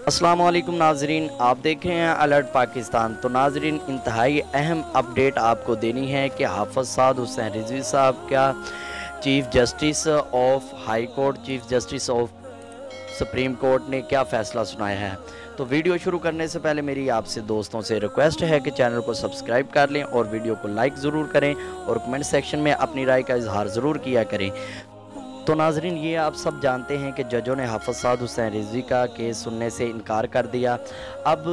अस्सलाम वालेकुम नाजरीन, आप देख रहे हैं अलर्ट पाकिस्तान। तो नाजरीन, इंतहाई अहम अपडेट आपको देनी है कि हाफ़िज़ साद हुसैन रिजवी साहब क्या chief justice of high court, chief justice of supreme court ने क्या फ़ैसला सुनाया है। तो वीडियो शुरू करने से पहले मेरी आपसे दोस्तों से रिक्वेस्ट है कि चैनल को सब्सक्राइब कर लें और वीडियो को लाइक ज़रूर करें और कमेंट सेक्शन में अपनी राय का इजहार ज़रूर किया करें। तो नाजरीन, ये आप सब जानते हैं कि जजों ने हाफ़िज़ साद हुसैन रिजवी का केस सुनने से इनकार कर दिया। अब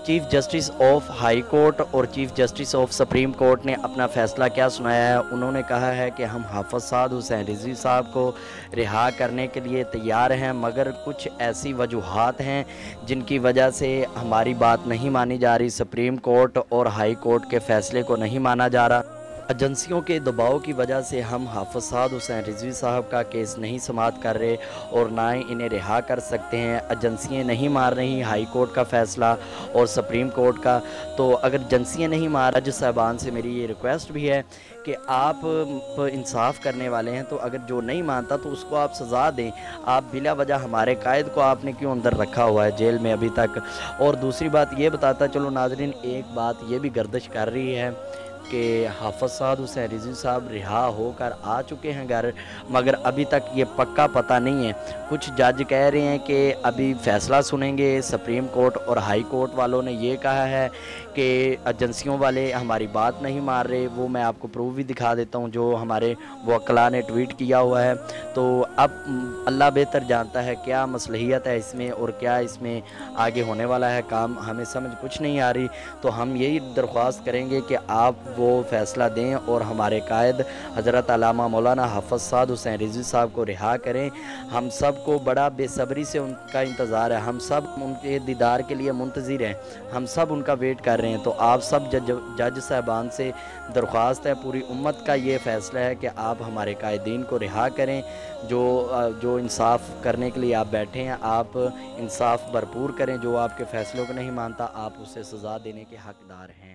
chief justice of high court और chief justice of supreme court ने अपना फ़ैसला क्या सुनाया है। उन्होंने कहा है कि हम हाफ़िज़ साद हुसैन रिजवी साहब को रिहा करने के लिए तैयार हैं, मगर कुछ ऐसी वजूहात हैं जिनकी वजह से हमारी बात नहीं मानी जा रही। सुप्रीम कोर्ट और हाई कोर्ट के फ़ैसले को नहीं माना जा रहा। एजेंसियों के दबाव की वजह से हम हाफ़िज़ साद हुसैन रिजवी साहब का केस नहीं समाअत कर रहे और ना ही इन्हें रिहा कर सकते हैं। एजेंसियाँ नहीं मान रही हाई कोर्ट का फ़ैसला और सुप्रीम कोर्ट का। तो अगर एजेंसियाँ नहीं मान, जज साहबान से मेरी ये रिक्वेस्ट भी है कि आप इंसाफ करने वाले हैं, तो अगर जो नहीं मानता तो उसको आप सज़ा दें। आप बिला वजह हमारे कायद को आपने क्यों अंदर रखा हुआ है जेल में अभी तक। और दूसरी बात ये बताता चलो नाजरीन, एक बात ये भी गर्दिश कर रही है कि हाफ़िज़ साद हुसैन रिजवी साहब रिहा होकर आ चुके हैं घर, मगर अभी तक ये पक्का पता नहीं है। कुछ जज कह रहे हैं कि अभी फ़ैसला सुनेंगे। सुप्रीम कोर्ट और हाई कोर्ट वालों ने ये कहा है कि एजेंसियों वाले हमारी बात नहीं मान रहे। वो मैं आपको प्रूफ भी दिखा देता हूँ, जो हमारे वकला ने ट्वीट किया हुआ है। तो अब अल्लाह बेहतर जानता है क्या मसलहियत है इसमें और क्या इसमें आगे होने वाला है काम, हमें समझ कुछ नहीं आ रही। तो हम यही दरख्वास्त करेंगे कि आप वो फ़ैसला दें और हमारे कायद हज़रत अल्लामा मौलाना हाफ़िज़ साद हुसैन रिजवी साहब को रिहा करें। हम सब को बड़ा बेसब्री से उनका इंतज़ार है, हम सब उनके दीदार के लिए मुंतज़िर हैं, हम सब उनका वेट कर रहे हैं। तो आप सब जज साहबान से दरख्वास्त है, पूरी उम्मत का ये फ़ैसला है कि आप हमारे कायदीन को रिहा करें। जो इंसाफ़ करने के लिए आप बैठे हैं, आप इंसाफ़ भरपूर करें। जो आपके फ़ैसलों को नहीं मानता, आप उसे सज़ा देने के हक़दार हैं।